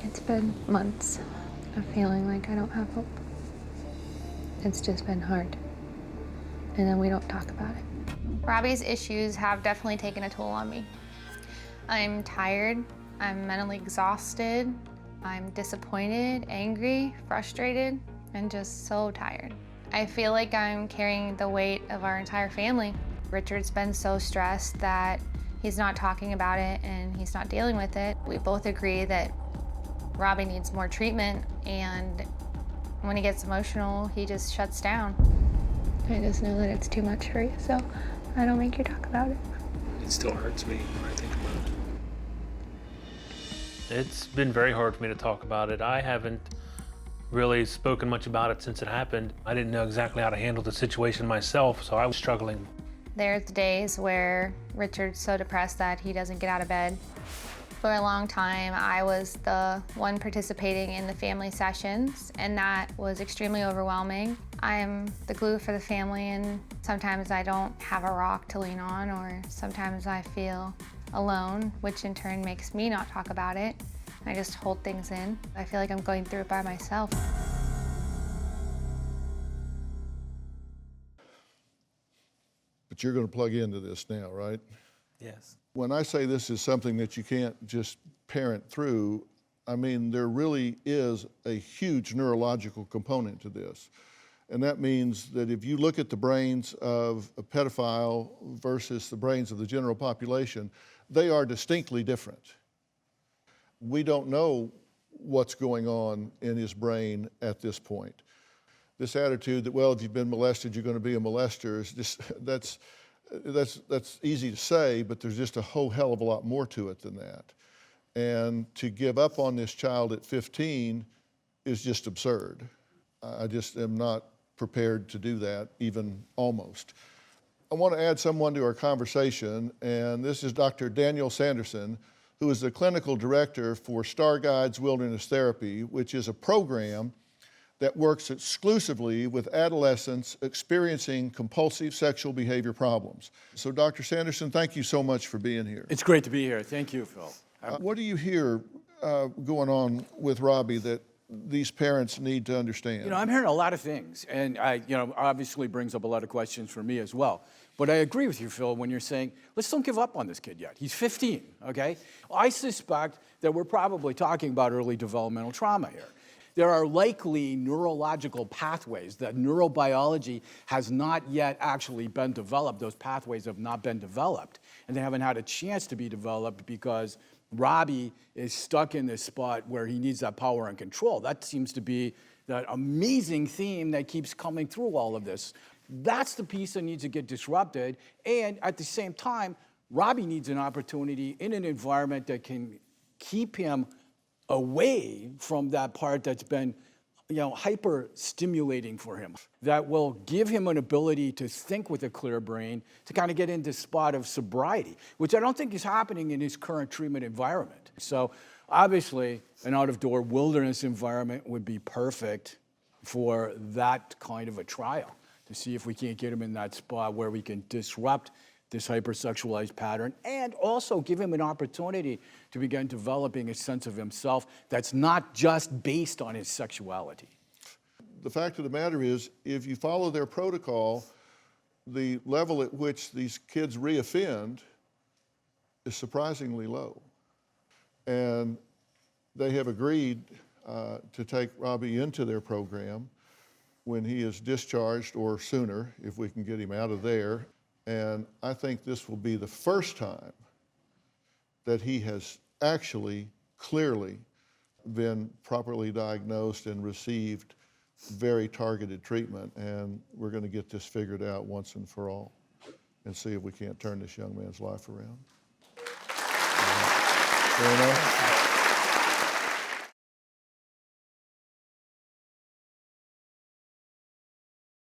It's been months of feeling like I don't have hope. It's just been hard. And then we don't talk about it. Robbie's issues have definitely taken a toll on me. I'm tired, I'm mentally exhausted, I'm disappointed, angry, frustrated, and just so tired. I feel like I'm carrying the weight of our entire family. Richard's been so stressed that he's not talking about it and he's not dealing with it. We both agree that Robbie needs more treatment, and when he gets emotional, he just shuts down. I just know that it's too much for you, so I don't make you talk about it. It still hurts me when I think about it. It's been very hard for me to talk about it. I haven't really spoken much about it since it happened. I didn't know exactly how to handle the situation myself, so I was struggling. There's days where Richard's so depressed that he doesn't get out of bed. For a long time, I was the one participating in the family sessions, and that was extremely overwhelming. I'm the glue for the family, and sometimes I don't have a rock to lean on, or sometimes I feel alone, which in turn makes me not talk about it. I just hold things in. I feel like I'm going through it by myself. But you're going to plug into this now, right? Yes. When I say this is something that you can't just parent through, I mean, there really is a huge neurological component to this. And that means that if you look at the brains of a pedophile versus the brains of the general population, they are distinctly different. We don't know what's going on in his brain at this point. This attitude that, well, if you've been molested, you're going to be a molester, is just, that's easy to say, but there's just a whole hell of a lot more to it than that. And to give up on this child at 15 is just absurd. I just am not prepared to do that, even almost. I want to add someone to our conversation, and this is Dr. Daniel Sanderson, who is the clinical director for Star Guides Wilderness Therapy, which is a program that works exclusively with adolescents experiencing compulsive sexual behavior problems. So Dr. Sanderson, thank you so much for being here. It's great to be here. Thank you, Phil. What do you hear going on with Robbie that these parents need to understand? You know, I'm hearing a lot of things, and obviously brings up a lot of questions for me as well. But I agree with you, Phil, when you're saying, let's don't give up on this kid yet. He's 15, okay? I suspect that we're probably talking about early developmental trauma here. There are likely neurological pathways that neurobiology has not yet actually been developed. Those pathways have not been developed, and they haven't had a chance to be developed because Robbie is stuck in this spot where he needs that power and control. That seems to be that amazing theme that keeps coming through all of this. That's the piece that needs to get disrupted, and at the same time, Robbie needs an opportunity in an environment that can keep him away from that part that's been, hyper stimulating for him, that will give him an ability to think with a clear brain, to kind of get into spot of sobriety, which I don't think is happening in his current treatment environment. So obviously, an out-of-door wilderness environment would be perfect for that kind of a trial, to see if we can't get him in that spot where we can disrupt this hypersexualized pattern, and also give him an opportunity to begin developing a sense of himself that's not just based on his sexuality. The fact of the matter is, if you follow their protocol, the level at which these kids reoffend is surprisingly low. And they have agreed to take Robbie into their program when he is discharged, or sooner, if we can get him out of there. And I think this will be the first time that he has actually, clearly been properly diagnosed and received very targeted treatment. And we're going to get this figured out once and for all and see if we can't turn this young man's life around. Fair enough?